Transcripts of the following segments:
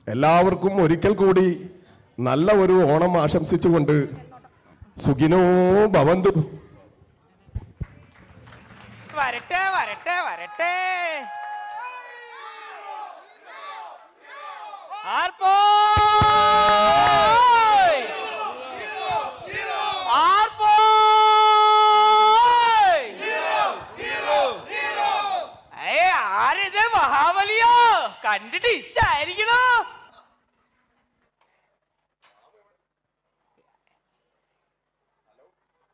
എല്ലാവർക്കും ഒരിക്കൽ കൂടി നല്ല ഒരു ഓണം ആശംസിച്ചുകൊണ്ട് സുഖിനോ ഭവന്തു. വരട്ടെ വരട്ടെ വരട്ടെ. ആരിത് മഹാബലിയോ? കണ്ടിട്ട് ഇഷ്ടായിരിക്കണോ?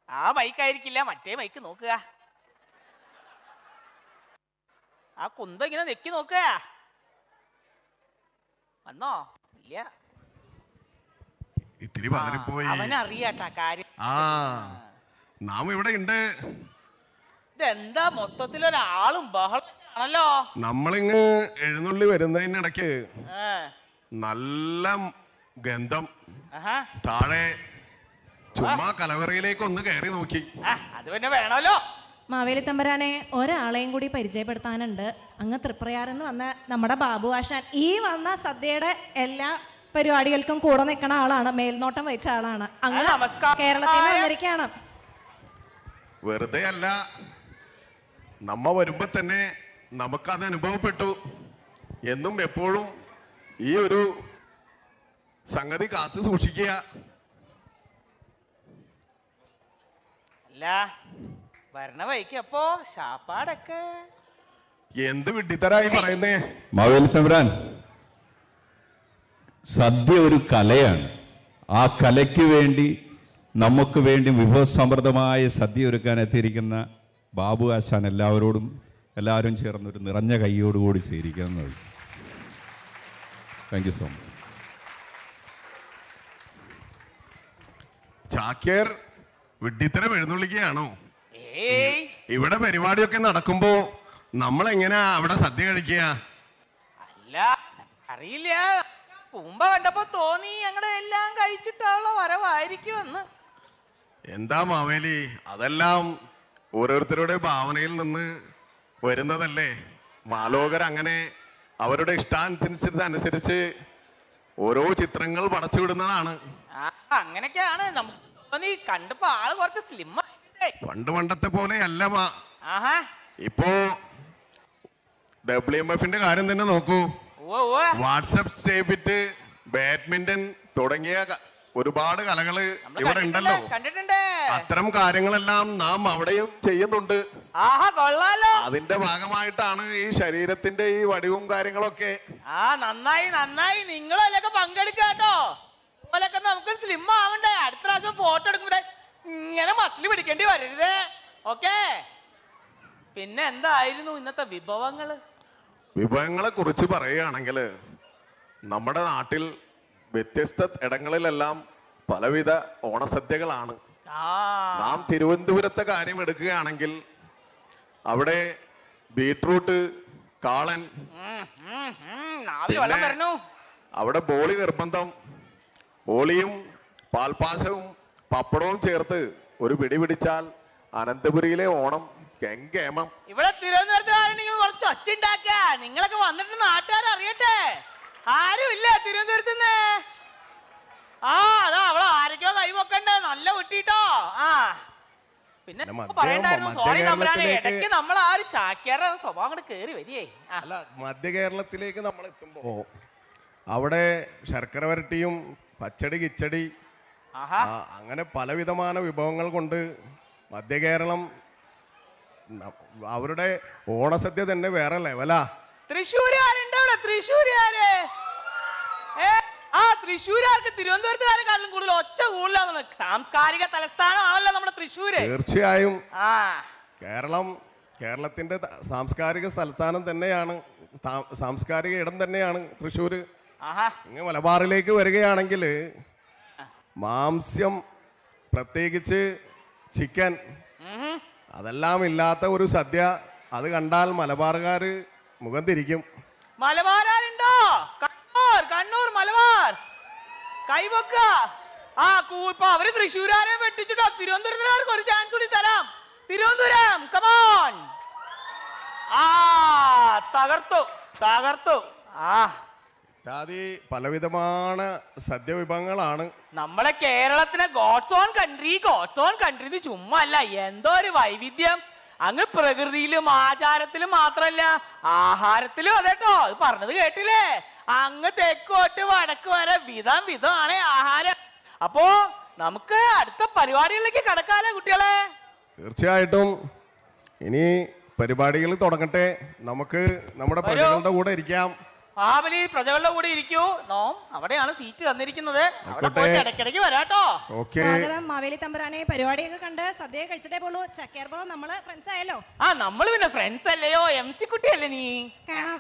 ആ മൈക്കായിരിക്കില്ല, മറ്റേ മൈക്ക് നോക്കുക. ആ കുന്തം ഇങ്ങനെ നെക്കി നോക്കുക. വന്നോ? ഇല്ല, ഇത്തിരി പതറിപ്പോയി. അവനറിയാട്ടാ കാര്യം. നാം ഇവിടെ ഉണ്ട്. ഇതെന്താ മൊത്തത്തിലൊരാളും ബഹളാണല്ലോ. നമ്മളിങ്ങ് എഴുന്നള്ളി വരുന്നതിനിടയ്ക്ക് നല്ല ഗന്ധം. താഴെ ചുമ്മാ കലവറയിലേക്ക് ഒന്ന് കയറി നോക്കി. അത് പിന്നെ വേണമല്ലോ. മാവേലി തമ്പരാനെ, ഒരാളെയും കൂടി പരിചയപ്പെടുത്താനുണ്ട്. അങ്ങ് തൃപ്രയാറെന്ന് വന്ന നമ്മുടെ ബാബു ആശാൻ ഈ വന്ന സദ്യയുടെ എല്ലാ പരിപാടികൾക്കും കൂടെ നിൽക്കുന്ന ആളാണ്, മേൽനോട്ടം വെച്ച ആളാണ്. അങ്ങ് കേരളത്തിൽ നിന്ന് വന്നിരിക്കുകയാണ്. വെറുതെ അല്ല, നമ്മ വരുമ്പോ തന്നെ നമുക്കത് അനുഭവപ്പെട്ടു. എന്നും എപ്പോഴും ഈ ഒരു സംഗതി കാത്തു സൂക്ഷിക്കുക. അല്ല, വരണ വഴിക്കപ്പോ ശാപ്പാടൊക്കെ എന്ത് വിഡ്ഢിത്തരായി പറയുന്നേ മാവേലി തമ്പുരാൻ. സദ്യ ഒരു കലയാണ്. ആ കലയ്ക്ക് വേണ്ടി നമുക്ക് വേണ്ടി വിഭവസമൃദ്ധമായ സദ്യ ഒരുക്കാൻ എത്തിയിരിക്കുന്ന ബാബു ആശാൻ എല്ലാവരും ചേർന്നൊരു നിറഞ്ഞ കൈയോടുകൂടി സ്വീകരിക്കുന്നത്. Thank you so much. ചാക്യാർ വിഡ്ഢിത്തരം എഴുന്നള്ളിക്കുകയാണോ? ഇവിടെ പരിപാടിയൊക്കെ നടക്കുമ്പോ നമ്മളെങ്ങനെയാ അവിടെ സദ്യ കഴിക്കുക? അല്ല, അറിയില്ല. പൂമ്പ കണ്ടപ്പോ തോന്നി ഞങ്ങളുടെ എല്ലാം കഴിച്ചിട്ടുള്ള വരവായിരിക്കുമെന്ന്. എന്താ മാവേലി, അതെല്ലാം ഓരോരുത്തരുടെ ഭാവനയിൽ നിന്ന് വരുന്നതല്ലേ. മാലോകർ അങ്ങനെ അവരുടെ ഇഷ്ടാനുസരിച്ച് ഓരോ ചിത്രങ്ങൾ പടച്ചുവിടുന്നതാണ്. അങ്ങനെയൊക്കെയാണ് നമുക്ക് തോന്നി. കണ്ടപ്പോ ആള് കുറച്ച് സ്ലിം. പണ്ടത്തെ പോലെ അല്ല. ഇപ്പോ WMF-ന്റെ കാര്യം തന്നെ നോക്കൂ. വാട്സപ്പ് സ്റ്റേപ്പിറ്റ്, ബാഡ്മിന്റൺ തുടങ്ങിയ ഒരുപാട് കലകള് ഇവിടെ ഉണ്ടല്ലോ. അത്തരം കാര്യങ്ങളെല്ലാം നാം അവിടെയും ചെയ്യുന്നുണ്ട്. അതിന്റെ ഭാഗമായിട്ടാണ് ഈ ശരീരത്തിന്റെ ഈ വടിവും കാര്യങ്ങളൊക്കെ. നന്നായി നന്നായി, നിങ്ങളതിലൊക്കെ പങ്കെടുക്കാട്ടോ. അതുപോലൊക്കെ നമുക്ക് സ്ലിം ആവണ്ടേ. അടുത്ത പ്രാവശ്യം ഫോട്ടോ എടുക്കുമ്പോ ഇങ്ങനെ മസിൽ പിടിക്കേണ്ടി വരരുത്. ഓക്കെ. പിന്നെ എന്തായിരുന്നു ഇന്നത്തെ വിഭവങ്ങളെ കുറിച്ച് പറയുകയാണെങ്കിൽ നമ്മുടെ നാട്ടിൽ വ്യത്യസ്ത ഇടങ്ങളിലെല്ലാം പലവിധ ഓണസദ്യകളാണ്. നാം തിരുവനന്തപുരത്തെ കാര്യം എടുക്കുകയാണെങ്കിൽ അവിടെ ബീട്രൂട്ട്, കാളൻ, അവിടെ ബോളി നിർബന്ധം. ബോളിയും പാൽപ്പാശവും പപ്പടവും ചേർത്ത് ഒരു പിടി പിടിച്ചാൽ അനന്തപുരിയിലെ ഓണം കെങ്കേമം. ഇവിടെ തിരുവനന്തപുരത്തുകാരെങ്കിൽ കുറച്ച് ഒച്ചുണ്ടാക്ക. നിങ്ങളൊക്കെ വന്നിട്ട് നാട്ടുകാർ അറിയട്ടെ. ആരും ഇല്ല തിരുവനന്തപുരത്ത് നിന്ന്. അതാ അവളെ ആരൊക്കെയോ കൈവക്കണ്ടേ. നല്ല കുട്ടിട്ടോ. പിന്നെ പറയണ്ടായിരുന്നു. സോറി തമ്പുരാനെ, ഇടയ്ക്ക് നമ്മൾ ആ ഒരു ചാക്യാരുടെ സ്വഭാവം കൂടെ കേറി വരികയെ. അല്ല, മധ്യ കേരളത്തിലേക്ക് നമ്മൾ എത്തുമ്പോ അവിടെ ശർക്കര വരട്ടിയും പച്ചടി, കിച്ചടി, അങ്ങനെ പലവിധமான വിഭവങ്ങൾ കൊണ്ട് മധ്യ കേരളം അവരുടെ ഓണസദ്യ തന്നെ വേറെ ലെവലാ. തൃശ്ശൂരുകാരുണ്ട് ഇവിടെ. തൃശ്ശൂരുകാർക്ക് തിരുവനന്തപുരത്തുകാരെക്കാളും കൂടുതൽ ഒച്ച കൂടുതലാണ്. സാംസ്കാരിക തലസ്ഥാനമാണല്ലോ നമ്മുടെ തൃശ്ശൂര്. തീർച്ചയായും കേരളത്തിന്റെ സാംസ്കാരിക തലസ്ഥാനം തന്നെയാണ്, സാംസ്കാരിക ഇടം തന്നെയാണ് തൃശ്ശൂര്. ഇങ്ങ് മലബാറിലേക്ക് വരികയാണെങ്കിൽ മാംസ്യം, പ്രത്യേകിച്ച് ചിക്കൻ, അതെല്ലാം ഇല്ലാത്ത ഒരു സദ്യ അത് കണ്ടാൽ മലബാറുകാര് മുഖം തിരിക്കും. മലബാറുണ്ടോ? കണ്ണൂർ മലബാർ കൈവക്ക. അവര് തൃശ്ശൂരാരെ വെട്ടിച്ചിട്ടോ. തിരുവനന്തപുരത്തുകാർക്ക് ഒരു ചാൻസ് കൂടി തരാം. തിരുവനന്തപുരം കമോൺ. തകർത്തു. ഇത്യാദി പലവിധமான സദ്യ വിഭവങ്ങളാണ്. നമ്മളെ കേരളത്തിനെ ഗോഡ്സ് ഓൺ കൺട്രി ചുമ്മാ അല്ല, എന്തോ ഒരു വൈവിധ്യം. അങ്ങ് പ്രകൃതിയിലും ആചാരത്തിലും മാത്രല്ല, ആഹാരത്തിലും അതെട്ടോ. അത് പറഞ്ഞത് കേട്ടില്ലേ? അങ്ങ് തെക്കോട്ട് വടക്ക് വരെ വിധമാണ് ആഹാരം. അപ്പോ നമുക്ക് അടുത്ത പരിപാടികളിലേക്ക് കടക്കാലോ കുട്ടികളെ. തീർച്ചയായിട്ടും ഇനി പരിപാടികൾ തുടങ്ങട്ടെ. നമുക്ക് നമ്മുടെ പ്രജകളുടെ കൂടെ ഇരിക്കാം. മഹാബലി പ്രജകളുടെ കൂടെ ഇരിക്കൂ. നോം അവിടെയാണ് സീറ്റ് തന്നിരിക്കുന്നത്. അവിടെ പോയിട്ട് ഇടയ്ക്കിടയ്ക്ക് വരാട്ടോ. ഓക്കെ. സ്വാഗതം മാവേലി തമ്പുരാനെ. പരിപാടിയൊക്കെ കണ്ട് സദ്യ കഴിച്ചിട്ടേ പോളൂ. ചക്കേർപ്പുറം നമ്മള് ഫ്രണ്ട്സ് ആയല്ലോ. നമ്മള് പിന്നെ ഫ്രണ്ട്സ് അല്ലയോ? MC കുട്ടിയല്ലേ നീ? കാണാം.